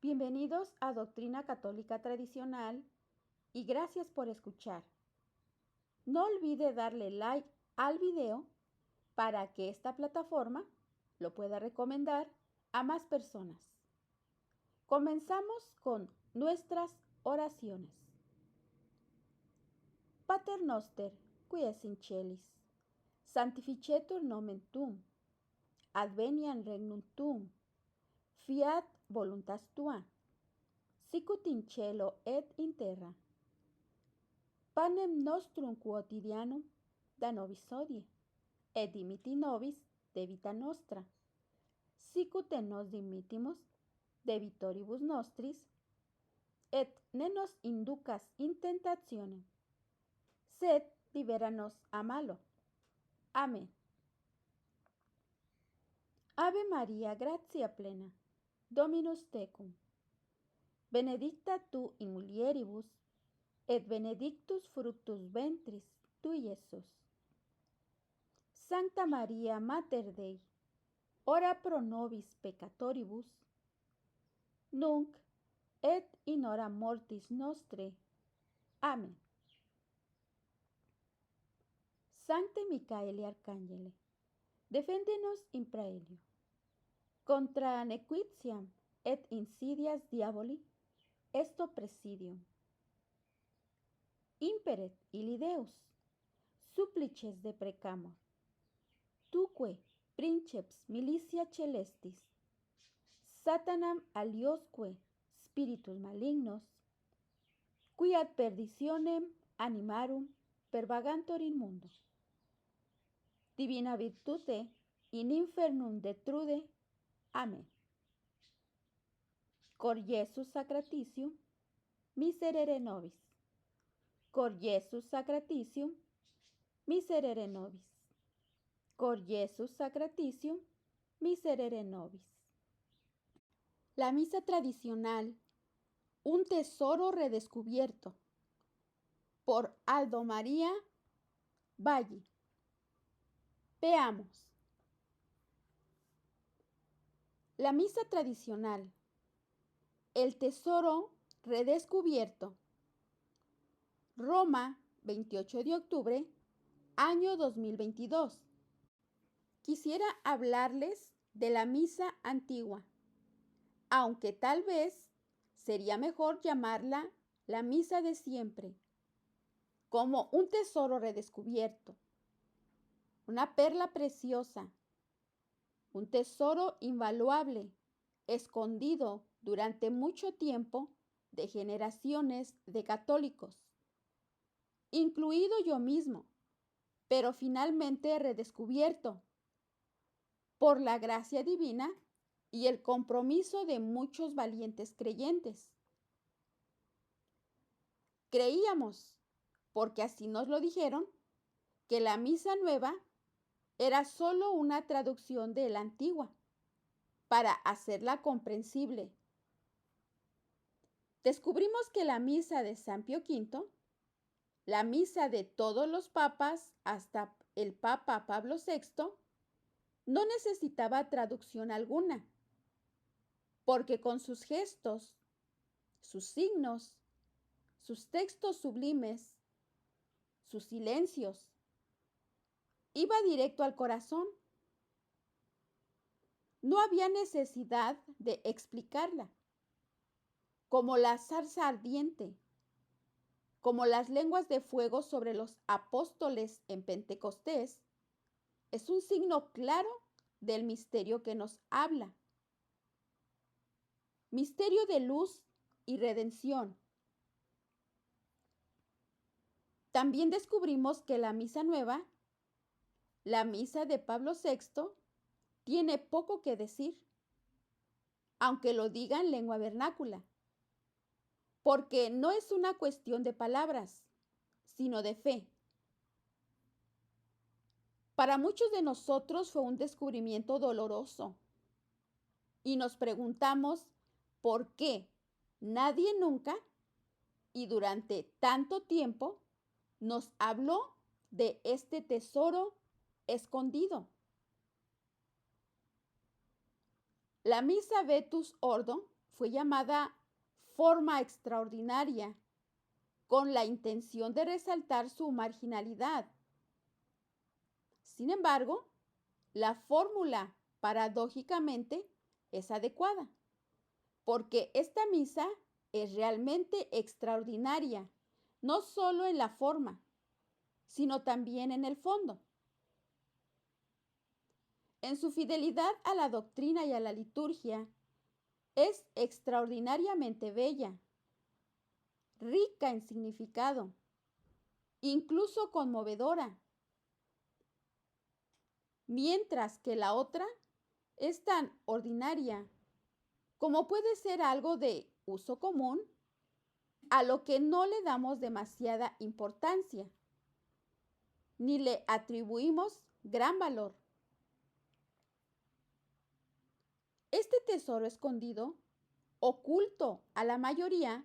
Bienvenidos a Doctrina Católica Tradicional y gracias por escuchar. No olvide darle like al video para que esta plataforma lo pueda recomendar a más personas. Comenzamos con nuestras oraciones. Pater noster, qui es in celis, sanctificetur nomen tuum, adveniat regnum tuum, fiat voluntas tua, sicut in cielo et in terra. Panem nostrum quotidianum da nobis hodie, et dimitti nobis debita nostra, sicut et nos dimittimus debitoribus nostris, et ne nos inducas in tentationem, sed libera nos a malo. Amén. Ave Maria, gratia plena, Dominus tecum, benedicta tu in mulieribus, et benedictus fructus ventris tui, Iesus. Sancta Maria, Mater Dei, ora pro nobis peccatoribus, nunc et in hora mortis nostrae. Amén. Sancte Micaeli Arcangele, defende-nos in praelio. Contra nequitiam et insidias diaboli, esto presidium. Imperet illi Deus, supplices deprecamur. Tuque, princeps militia celestis, Satanam aliosque spiritus malignos, qui ad perditionem animarum pervagantur in mundo. Divina virtute in infernum detrude. Amén. Cor Iesus sacratitium, miserere nobis. Cor Iesus sacratitium, miserere nobis. Cor Iesus sacratitium, miserere nobis. La misa tradicional, un tesoro redescubierto, por Aldo María Valle. Veamos. La misa tradicional, el tesoro redescubierto. Roma, 28 de octubre, año 2022. Quisiera hablarles de la misa antigua, aunque tal vez sería mejor llamarla la misa de siempre, como un tesoro redescubierto, una perla preciosa, un tesoro invaluable, escondido durante mucho tiempo de generaciones de católicos, incluido yo mismo, pero finalmente redescubierto por la gracia divina y el compromiso de muchos valientes creyentes. Creíamos, porque así nos lo dijeron, que la misa nueva era solo una traducción de la antigua para hacerla comprensible. Descubrimos que la misa de San Pío V, la misa de todos los papas hasta el Papa Pablo VI, no necesitaba traducción alguna, porque con sus gestos, sus signos, sus textos sublimes, sus silencios, iba directo al corazón. No había necesidad de explicarla, como la zarza ardiente, como las lenguas de fuego sobre los apóstoles en Pentecostés. Es un signo claro del misterio que nos habla. Misterio de luz y redención. También descubrimos que la misa nueva, la misa de Pablo VI, tiene poco que decir, aunque lo diga en lengua vernácula, porque no es una cuestión de palabras, sino de fe. Para muchos de nosotros fue un descubrimiento doloroso y nos preguntamos por qué nadie nunca y durante tanto tiempo nos habló de este tesoro escondido. La misa Vetus Ordo fue llamada forma extraordinaria, con la intención de resaltar su marginalidad. Sin embargo, la fórmula paradójicamente es adecuada, porque esta misa es realmente extraordinaria, no solo en la forma, sino también en el fondo. En su fidelidad a la doctrina y a la liturgia, es extraordinariamente bella, rica en significado, incluso conmovedora, mientras que la otra es tan ordinaria como puede ser algo de uso común a lo que no le damos demasiada importancia, ni le atribuimos gran valor. Este tesoro escondido, oculto a la mayoría,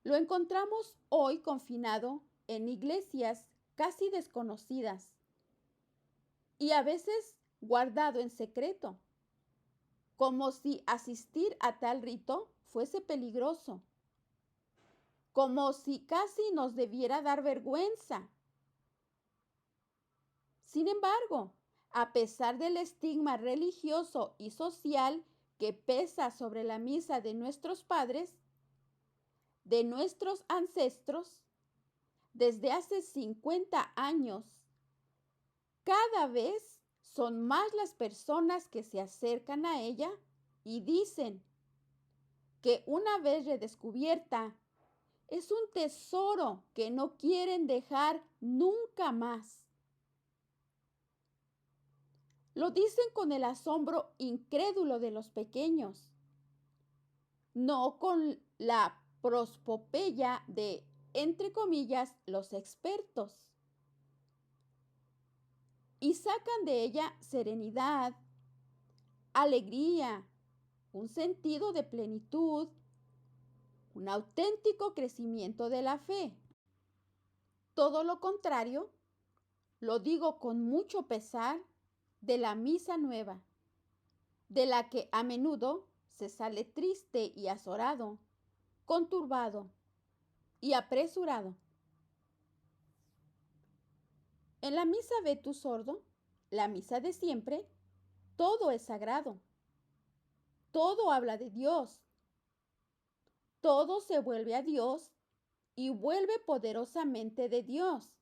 lo encontramos hoy confinado en iglesias casi desconocidas y a veces guardado en secreto, como si asistir a tal rito fuese peligroso, como si casi nos debiera dar vergüenza. Sin embargo, a pesar del estigma religioso y social que pesa sobre la misa de nuestros padres, de nuestros ancestros, desde hace 50 años, cada vez son más las personas que se acercan a ella y dicen que una vez redescubierta, es un tesoro que no quieren dejar nunca más. Lo dicen con el asombro incrédulo de los pequeños, no con la prospopeya de, entre comillas, los expertos. Y sacan de ella serenidad, alegría, un sentido de plenitud, un auténtico crecimiento de la fe. Todo lo contrario, lo digo con mucho pesar, de la misa nueva, de la que a menudo se sale triste y azorado, conturbado y apresurado. En la misa Vetus Ordo, la misa de siempre, todo es sagrado, todo habla de Dios, todo se vuelve a Dios y vuelve poderosamente de Dios.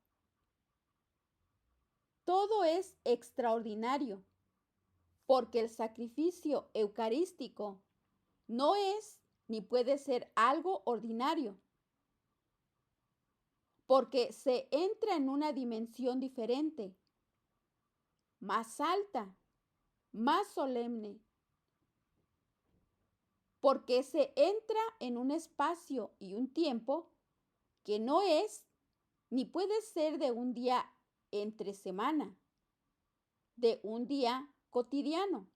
Todo es extraordinario, porque el sacrificio eucarístico no es ni puede ser algo ordinario, porque se entra en una dimensión diferente, más alta, más solemne, porque se entra en un espacio y un tiempo que no es ni puede ser de un día entre semana, de un día cotidiano.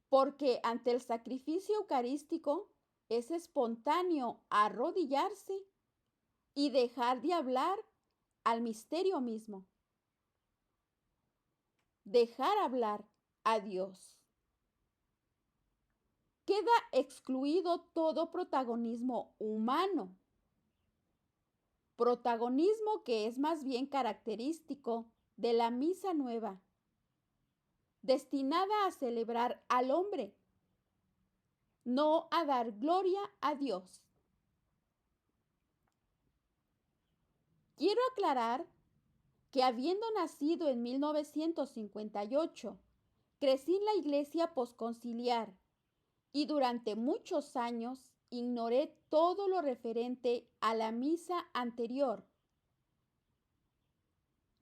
Porque ante el sacrificio eucarístico es espontáneo arrodillarse y dejar de hablar al misterio mismo. Dejar hablar a Dios. Queda excluido todo protagonismo humano. Protagonismo que es más bien característico de la misa nueva, destinada a celebrar al hombre, no a dar gloria a Dios. Quiero aclarar que habiendo nacido en 1958, crecí en la iglesia posconciliar y durante muchos años ignoré todo lo referente a la misa anterior.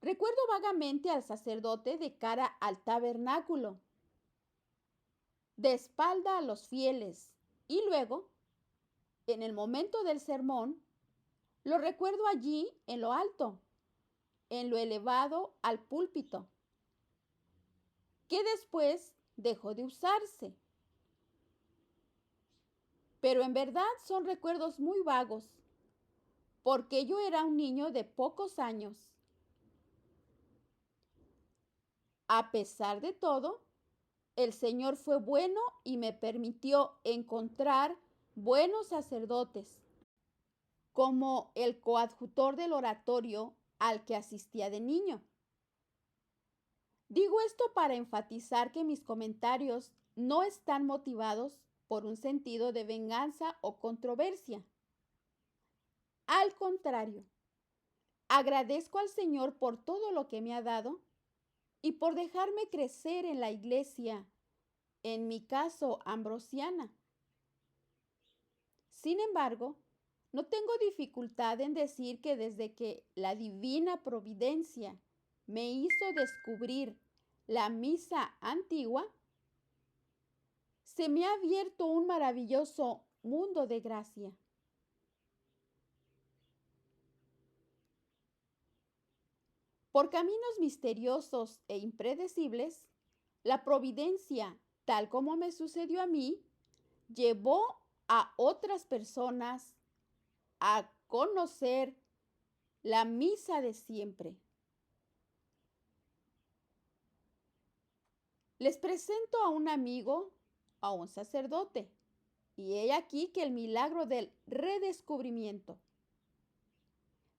Recuerdo vagamente al sacerdote de cara al tabernáculo, de espalda a los fieles, y luego, en el momento del sermón, lo recuerdo allí en lo alto, en lo elevado al púlpito, que después dejó de usarse. Pero en verdad son recuerdos muy vagos, porque yo era un niño de pocos años. A pesar de todo, El Señor fue bueno y me permitió encontrar buenos sacerdotes, como el coadjutor del oratorio al que asistía de niño. Digo esto para enfatizar que mis comentarios no están motivados por un sentido de venganza o controversia. Al contrario, agradezco al Señor por todo lo que me ha dado y por dejarme crecer en la iglesia, en mi caso ambrosiana. Sin embargo, no tengo dificultad en decir que desde que la divina providencia me hizo descubrir la misa antigua, se me ha abierto un maravilloso mundo de gracia. Por caminos misteriosos e impredecibles, la providencia, tal como me sucedió a mí, llevó a otras personas a conocer la misa de siempre. Les presento a un amigo, a un sacerdote, y he aquí que el milagro del redescubrimiento.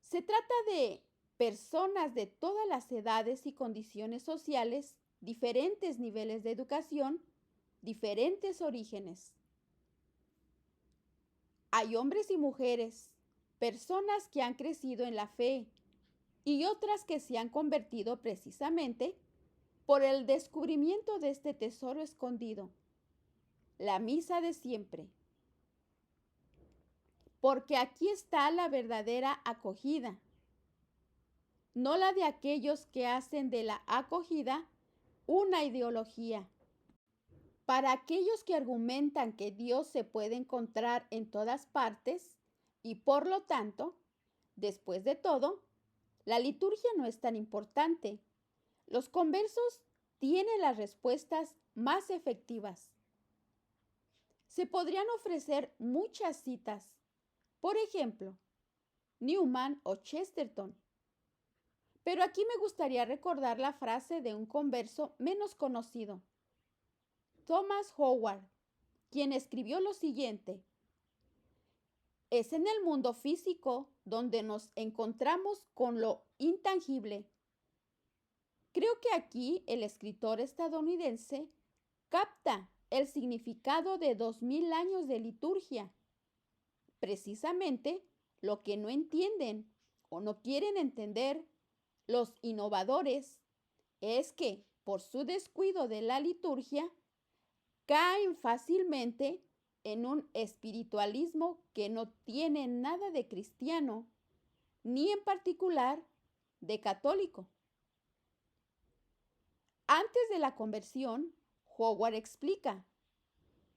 Se trata de personas de todas las edades y condiciones sociales, diferentes niveles de educación, diferentes orígenes. Hay hombres y mujeres, personas que han crecido en la fe y otras que se han convertido precisamente por el descubrimiento de este tesoro escondido, la misa de siempre. Porque aquí está la verdadera acogida, no la de aquellos que hacen de la acogida una ideología. Para aquellos que argumentan que Dios se puede encontrar en todas partes y por lo tanto, después de todo, la liturgia no es tan importante. Los conversos tienen las respuestas más efectivas. Se podrían ofrecer muchas citas. Por ejemplo, Newman o Chesterton. Pero aquí me gustaría recordar la frase de un converso menos conocido, Thomas Howard, quien escribió lo siguiente: es en el mundo físico donde nos encontramos con lo intangible. Creo que aquí el escritor estadounidense capta el significado de 2000 años de liturgia. Precisamente lo que no entienden o no quieren entender los innovadores es que, por su descuido de la liturgia, caen fácilmente en un espiritualismo que no tiene nada de cristiano, ni en particular de católico. Antes de la conversión, Howard explica: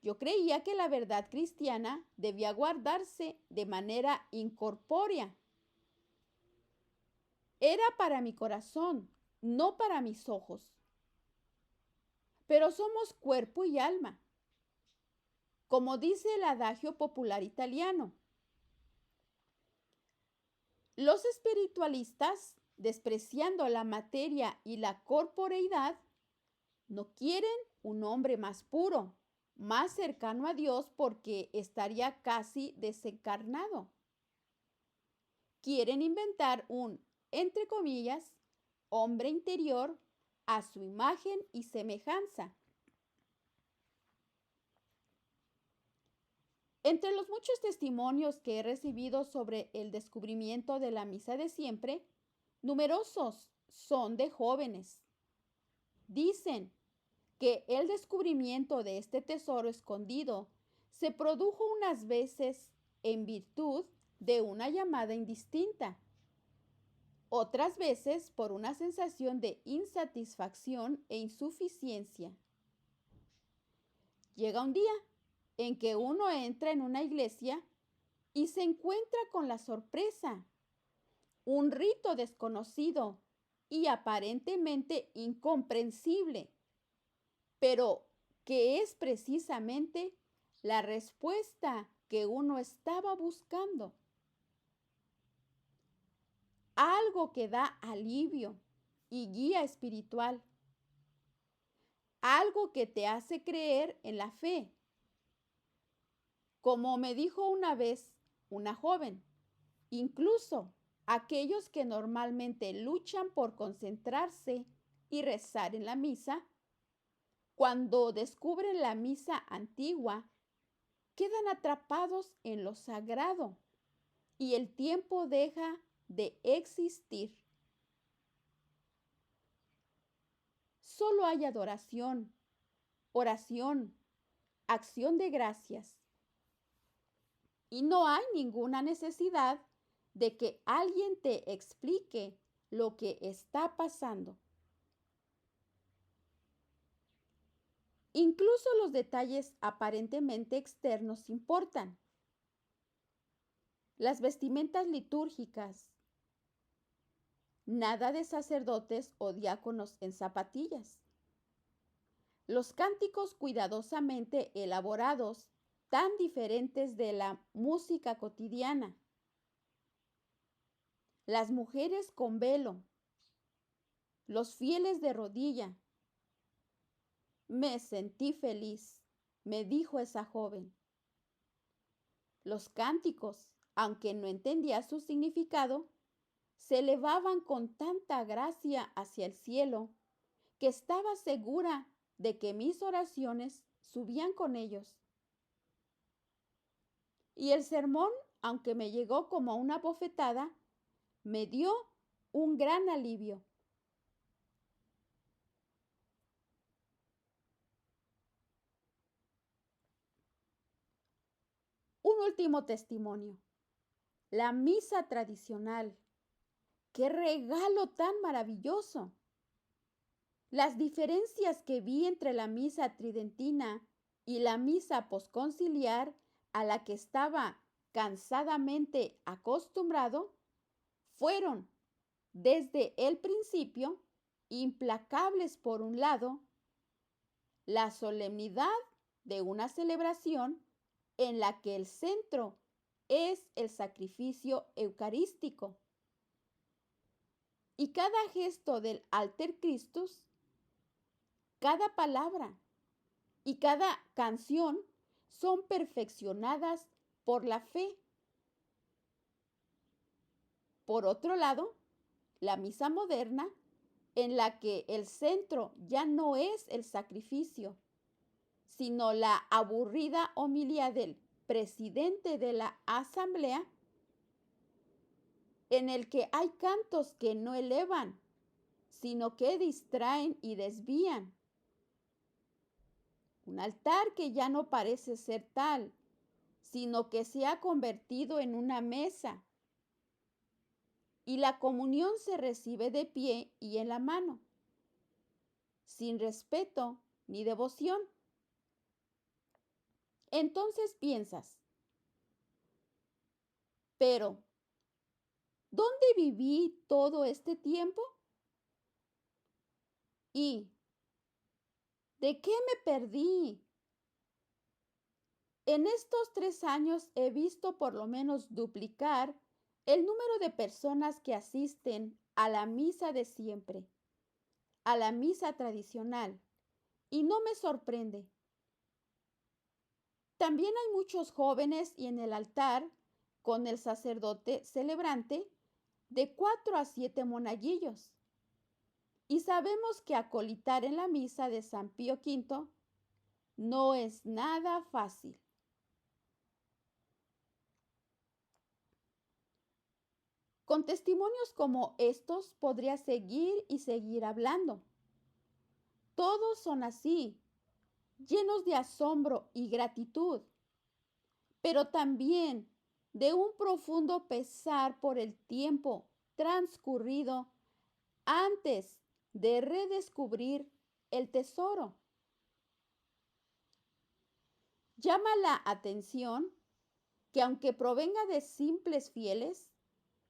yo creía que la verdad cristiana debía guardarse de manera incorpórea. Era para mi corazón, no para mis ojos. Pero somos cuerpo y alma. Como dice el adagio popular italiano, los espiritualistas, despreciando la materia y la corporeidad, no quieren un hombre más puro, más cercano a Dios porque estaría casi desencarnado. Quieren inventar un, entre comillas, hombre interior a su imagen y semejanza. Entre los muchos testimonios que he recibido sobre el descubrimiento de la misa de siempre, numerosos son de jóvenes. Dicen que el descubrimiento de este tesoro escondido se produjo unas veces en virtud de una llamada indistinta, otras veces por una sensación de insatisfacción e insuficiencia. Llega un día en que uno entra en una iglesia y se encuentra con la sorpresa, un rito desconocido y aparentemente incomprensible, pero que es precisamente la respuesta que uno estaba buscando. Algo que da alivio y guía espiritual. algo que te hace creer en la fe. Como me dijo una vez una joven, incluso aquellos que normalmente luchan por concentrarse y rezar en la misa, cuando descubren la misa antigua, quedan atrapados en lo sagrado y el tiempo deja de existir. Solo hay adoración, oración, acción de gracias. Y no hay ninguna necesidad de que alguien te explique lo que está pasando. Incluso los detalles aparentemente externos importan. Las vestimentas litúrgicas. Nada de sacerdotes o diáconos en zapatillas. Los cánticos cuidadosamente elaborados, tan diferentes de la música cotidiana. Las mujeres con velo. Los fieles de rodilla. Me sentí feliz, me dijo esa joven. Los cánticos, aunque no entendía su significado, se elevaban con tanta gracia hacia el cielo que estaba segura de que mis oraciones subían con ellos. Y el sermón, aunque me llegó como una bofetada, me dio un gran alivio. Un último testimonio. La misa tradicional. ¡Qué regalo tan maravilloso! Las diferencias que vi entre la misa tridentina y la misa posconciliar a la que estaba cansadamente acostumbrado fueron, desde el principio, implacables por un lado, la solemnidad de una celebración en la que el centro es el sacrificio eucarístico. Y cada gesto del Alter Christus, cada palabra y cada canción son perfeccionadas por la fe. Por otro lado, la misa moderna, en la que el centro ya no es el sacrificio, sino la aburrida homilía del presidente de la asamblea, en el que hay cantos que no elevan, sino que distraen y desvían. Un altar que ya no parece ser tal, sino que se ha convertido en una mesa. Y la comunión se recibe de pie y en la mano, sin respeto ni devoción. Entonces piensas, pero ¿dónde viví todo este tiempo? ¿Y de qué me perdí? En estos 3 años he visto por lo menos duplicar el número de personas que asisten a la misa de siempre, a la misa tradicional, y no me sorprende. También hay muchos jóvenes y en el altar, con el sacerdote celebrante, de 4 a 7 monaguillos. Y sabemos que acolitar en la misa de San Pío V no es nada fácil. Con testimonios como estos podría seguir y seguir hablando. Todos son así, llenos de asombro y gratitud, pero también de un profundo pesar por el tiempo transcurrido antes de redescubrir el tesoro. Llama la atención que aunque provenga de simples fieles,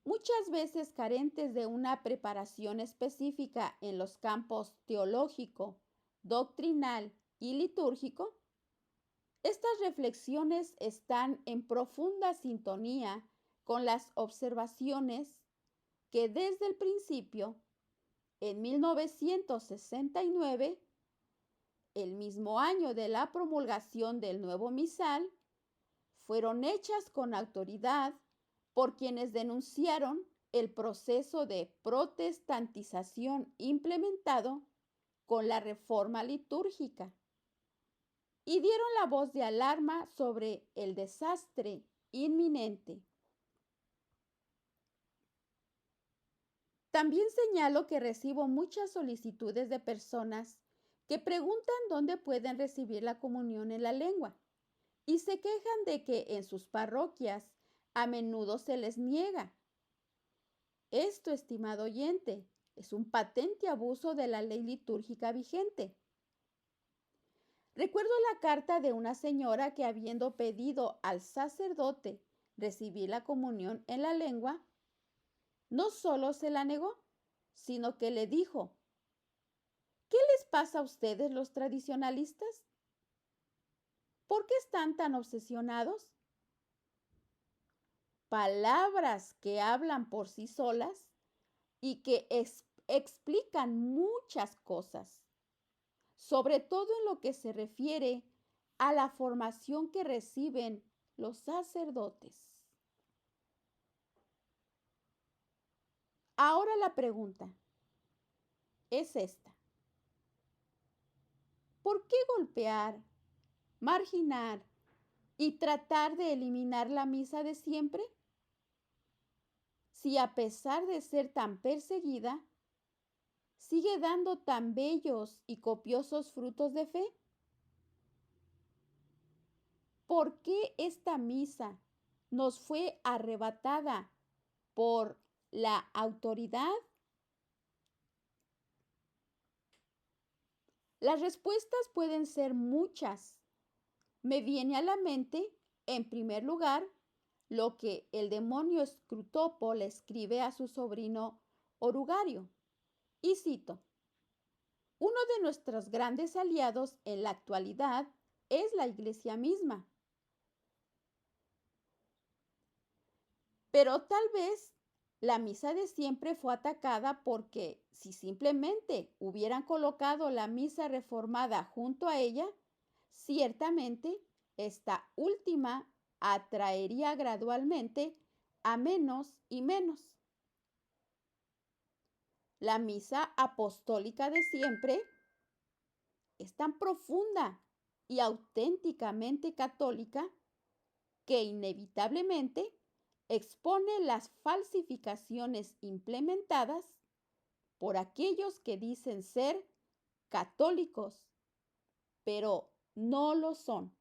muchas veces carentes de una preparación específica en los campos teológico, doctrinal y litúrgico, estas reflexiones están en profunda sintonía con las observaciones que desde el principio, en 1969, el mismo año de la promulgación del nuevo misal, fueron hechas con autoridad por quienes denunciaron el proceso de protestantización implementado con la reforma litúrgica y dieron la voz de alarma sobre el desastre inminente. También señalo que recibo muchas solicitudes de personas que preguntan dónde pueden recibir la comunión en la lengua y se quejan de que en sus parroquias a menudo se les niega. Esto, estimado oyente, es un patente abuso de la ley litúrgica vigente. Recuerdo la carta de una señora que, habiendo pedido al sacerdote recibir la comunión en la lengua, no solo se la negó, sino que le dijo: ¿qué les pasa a ustedes los tradicionalistas? ¿Por qué están tan obsesionados? Palabras que hablan por sí solas y que explican muchas cosas, sobre todo en lo que se refiere a la formación que reciben los sacerdotes. Ahora la pregunta es esta: ¿por qué golpear, marginar y tratar de eliminar la misa de siempre? Si a pesar de ser tan perseguida, sigue dando tan bellos y copiosos frutos de fe. ¿Por qué esta misa nos fue arrebatada por la autoridad? Las respuestas pueden ser muchas. Me viene a la mente, en primer lugar, lo que el demonio Escrutopo le escribe a su sobrino Orugario. Y cito: uno de nuestros grandes aliados en la actualidad es la Iglesia misma. Pero tal vez la misa de siempre fue atacada porque si simplemente hubieran colocado la misa reformada junto a ella, ciertamente esta última atraería gradualmente a menos y menos. La misa apostólica de siempre es tan profunda y auténticamente católica que inevitablemente expone las falsificaciones implementadas por aquellos que dicen ser católicos, pero no lo son.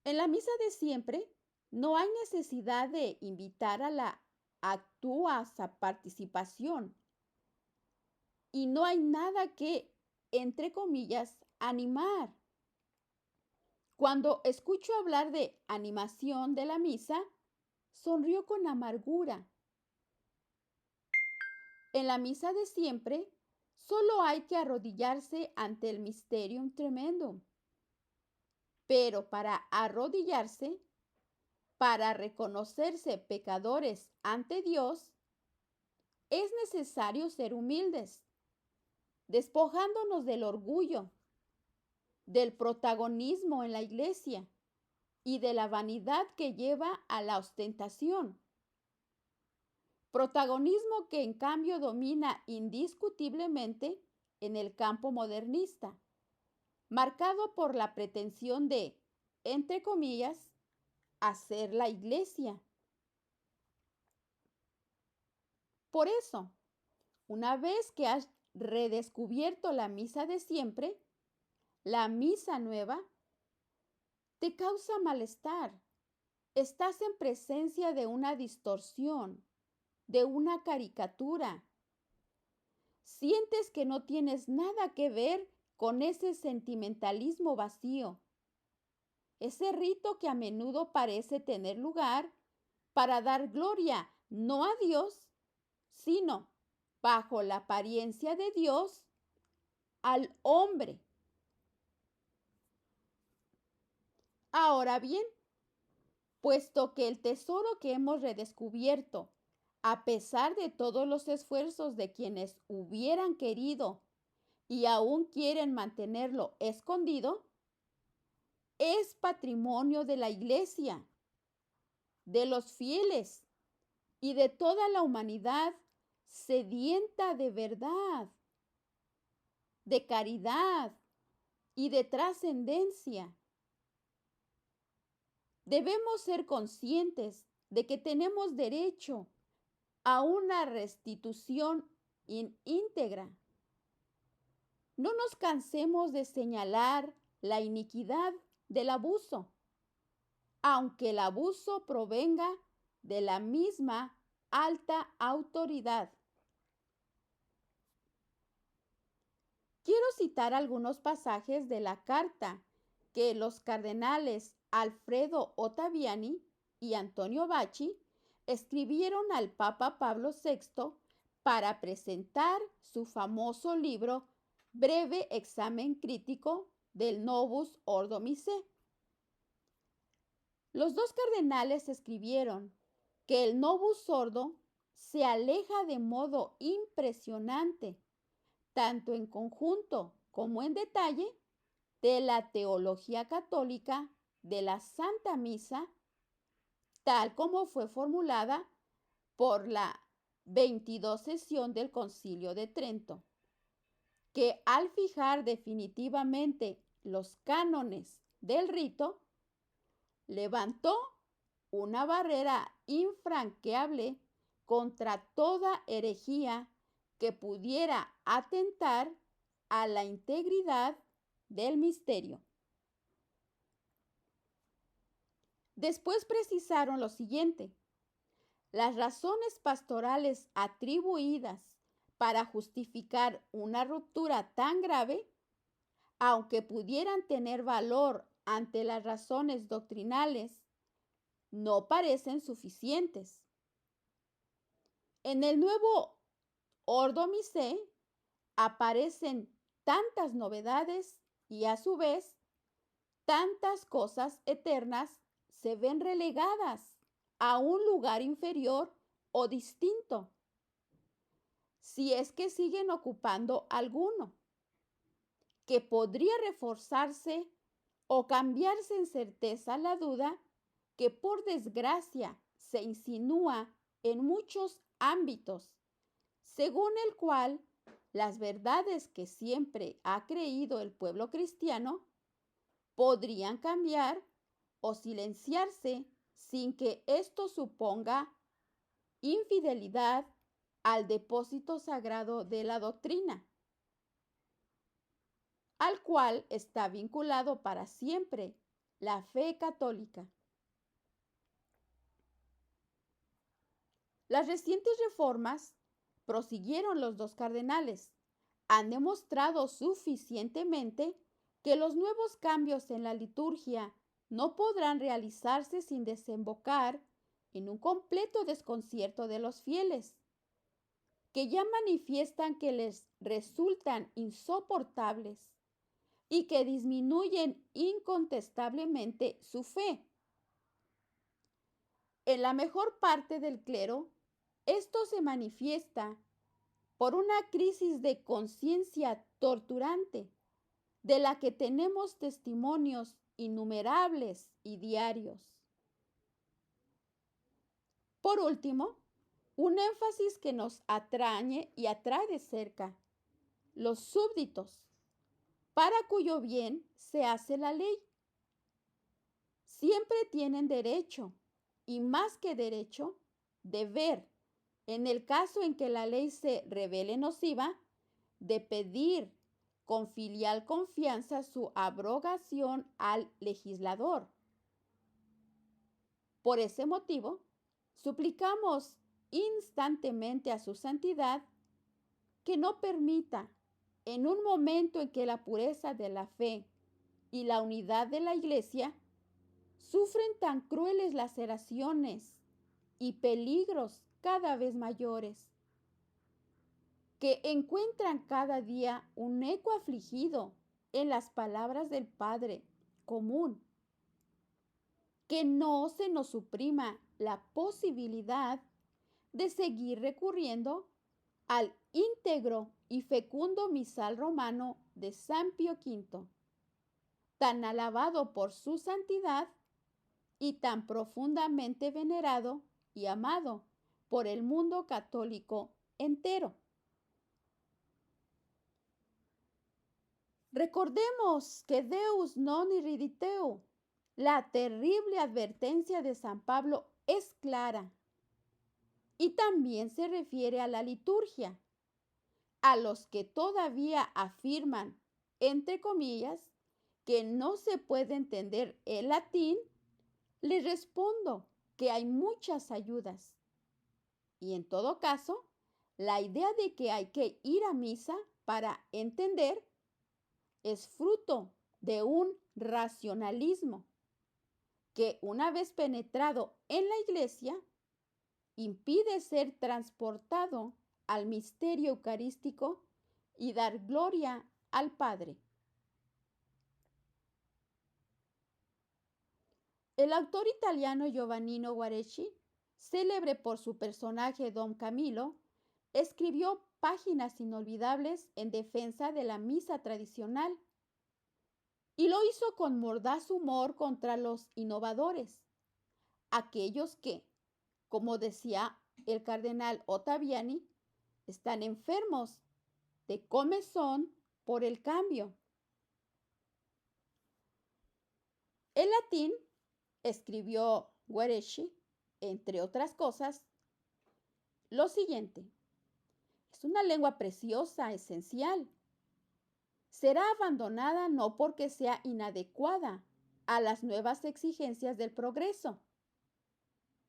En la misa de siempre no hay necesidad de invitar a la actuosa participación y no hay nada que, entre comillas, animar. Cuando escucho hablar de animación de la misa, sonrío con amargura. En la misa de siempre, solo hay que arrodillarse ante el Mysterium Tremendum. Pero para arrodillarse, para reconocerse pecadores ante Dios, es necesario ser humildes, despojándonos del orgullo, del protagonismo en la iglesia y de la vanidad que lleva a la ostentación. Protagonismo que en cambio domina indiscutiblemente en el campo modernista, marcado por la pretensión de, entre comillas, hacer la iglesia. Por eso, una vez que has redescubierto la misa de siempre, la misa nueva te causa malestar. Estás en presencia de una distorsión, de una caricatura. Sientes que no tienes nada que ver con ese sentimentalismo vacío, ese rito que a menudo parece tener lugar para dar gloria no a Dios, sino, bajo la apariencia de Dios, al hombre. Ahora bien, puesto que el tesoro que hemos redescubierto A pesar de todos los esfuerzos de quienes hubieran querido y aún quieren mantenerlo escondido, es patrimonio de la Iglesia, de los fieles y de toda la humanidad sedienta de verdad, de caridad y de trascendencia. Debemos ser conscientes de que tenemos derecho a una restitución íntegra. No nos cansemos de señalar la iniquidad del abuso, aunque el abuso provenga de la misma alta autoridad. Quiero citar algunos pasajes de la carta que los cardenales Alfredo Ottaviani y Antonio Bacci escribieron al Papa Pablo VI para presentar su famoso libro Breve examen crítico del Novus Ordo Missae. Los dos cardenales escribieron que el Novus Ordo se aleja de modo impresionante, tanto en conjunto como en detalle, de la teología católica de la Santa Misa, tal como fue formulada por la 22 sesión del Concilio de Trento, que al fijar definitivamente los cánones del rito, levantó una barrera infranqueable contra toda herejía que pudiera atentar a la integridad del misterio. Después precisaron lo siguiente: las razones pastorales atribuidas para justificar una ruptura tan grave, aunque pudieran tener valor ante las razones doctrinales, no parecen suficientes. En el nuevo Ordo Missae aparecen tantas novedades y a su vez tantas cosas eternas se ven relegadas a un lugar inferior o distinto, si es que siguen ocupando alguno, que podría reforzarse o cambiarse en certeza la duda que por desgracia se insinúa en muchos ámbitos, según el cual las verdades que siempre ha creído el pueblo cristiano podrían cambiar o silenciarse sin que esto suponga infidelidad al depósito sagrado de la doctrina, al cual está vinculado para siempre la fe católica. Las recientes reformas, prosiguieron los dos cardenales, han demostrado suficientemente que los nuevos cambios en la liturgia no podrán realizarse sin desembocar en un completo desconcierto de los fieles, que ya manifiestan que les resultan insoportables y que disminuyen incontestablemente su fe. En la mejor parte del clero, esto se manifiesta por una crisis de conciencia torturante, de la que tenemos testimonios innumerables y diarios. Por último, un énfasis que nos atrae y atrae de cerca: los súbditos, para cuyo bien se hace la ley. Siempre tienen derecho, y más que derecho, deber, en el caso en que la ley se revele nociva, de pedir con filial confianza su abrogación al legislador. Por ese motivo, suplicamos instantemente a su santidad que no permita, en un momento en que la pureza de la fe y la unidad de la Iglesia sufren tan crueles laceraciones y peligros cada vez mayores, que encuentran cada día un eco afligido en las palabras del Padre común, que no se nos suprima la posibilidad de seguir recurriendo al íntegro y fecundo misal romano de San Pío V, tan alabado por su santidad y tan profundamente venerado y amado por el mundo católico entero. Recordemos que Deus non irriditeu. La terrible advertencia de San Pablo es clara y también se refiere a la liturgia. A los que todavía afirman, entre comillas, que no se puede entender el latín, les respondo que hay muchas ayudas. Y en todo caso, la idea de que hay que ir a misa para entender es fruto de un racionalismo que, una vez penetrado en la iglesia, impide ser transportado al misterio eucarístico y dar gloria al Padre. El autor italiano Giovannino Guareschi, célebre por su personaje Don Camilo, escribió páginas inolvidables en defensa de la misa tradicional y lo hizo con mordaz humor contra los innovadores, aquellos que, como decía el cardenal Ottaviani, están enfermos de comezón por el cambio. El latín, escribió Guareschi, entre otras cosas, lo siguiente: es una lengua preciosa, esencial. Será abandonada no porque sea inadecuada a las nuevas exigencias del progreso,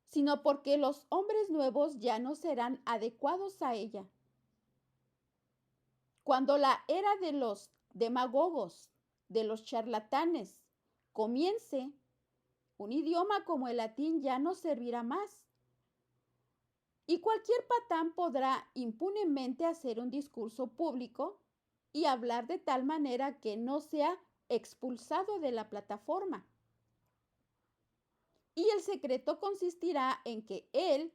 sino porque los hombres nuevos ya no serán adecuados a ella. Cuando la era de los demagogos, de los charlatanes, comience, un idioma como el latín ya no servirá más. Y cualquier patán podrá impunemente hacer un discurso público y hablar de tal manera que no sea expulsado de la plataforma. Y el secreto consistirá en que él,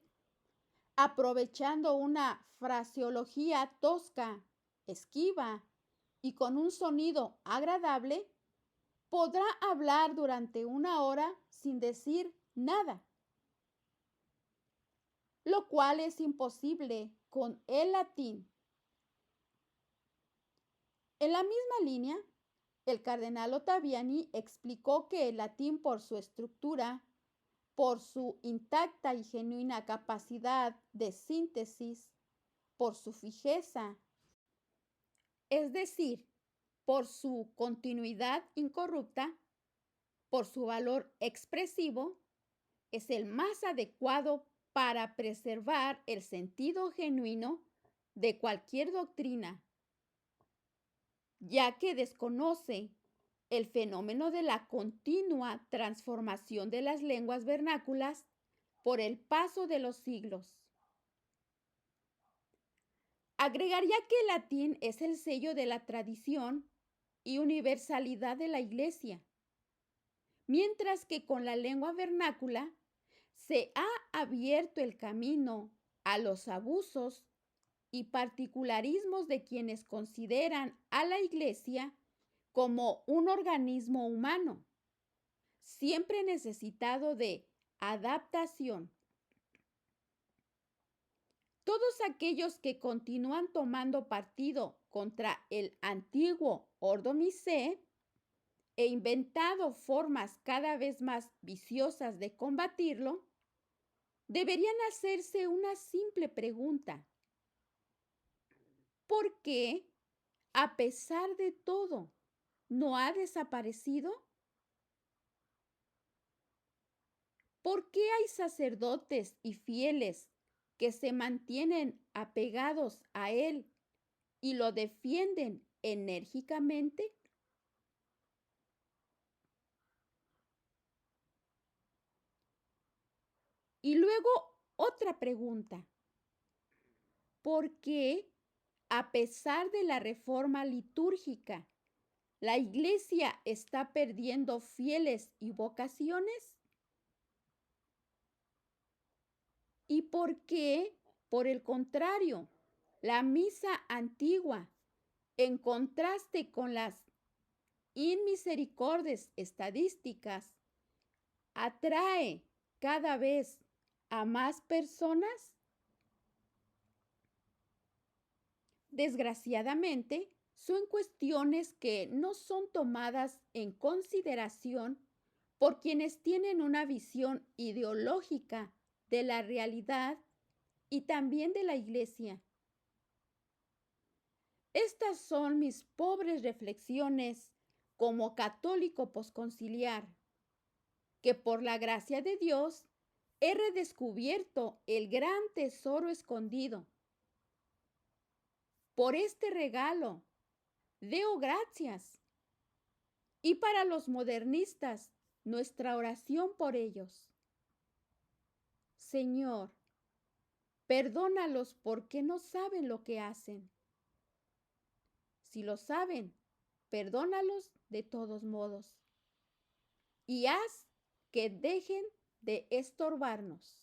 aprovechando una fraseología tosca, esquiva y con un sonido agradable, podrá hablar durante una hora sin decir nada, lo cual es imposible con el latín. En la misma línea, el cardenal Ottaviani explicó que el latín, por su estructura, por su intacta y genuina capacidad de síntesis, por su fijeza, es decir, por su continuidad incorrupta, por su valor expresivo, es el más adecuado para preservar el sentido genuino de cualquier doctrina, ya que desconoce el fenómeno de la continua transformación de las lenguas vernáculas por el paso de los siglos. Agregaría que el latín es el sello de la tradición y universalidad de la Iglesia, mientras que con la lengua vernácula se ha abierto el camino a los abusos y particularismos de quienes consideran a la Iglesia como un organismo humano, siempre necesitado de adaptación. Todos aquellos que continúan tomando partido contra el antiguo Ordo Missae e inventado formas cada vez más viciosas de combatirlo, deberían hacerse una simple pregunta: ¿por qué, a pesar de todo, no ha desaparecido? ¿Por qué hay sacerdotes y fieles que se mantienen apegados a él y lo defienden enérgicamente? Y luego otra pregunta: ¿por qué, a pesar de la reforma litúrgica, la Iglesia está perdiendo fieles y vocaciones? ¿Y por qué, Por el contrario, la misa antigua, en contraste con las inmisericordias estadísticas, atrae cada vez a más personas. Desgraciadamente, son cuestiones que no son tomadas en consideración por quienes tienen una visión ideológica de la realidad y también de la Iglesia. Estas son mis pobres reflexiones como católico posconciliar, que por la gracia de Dios he redescubierto el gran tesoro escondido. Por este regalo, deo gracias. Y para los modernistas, nuestra oración por ellos. Señor, perdónalos porque no saben lo que hacen. Si lo saben, perdónalos de todos modos. Y haz que dejen de estorbarnos.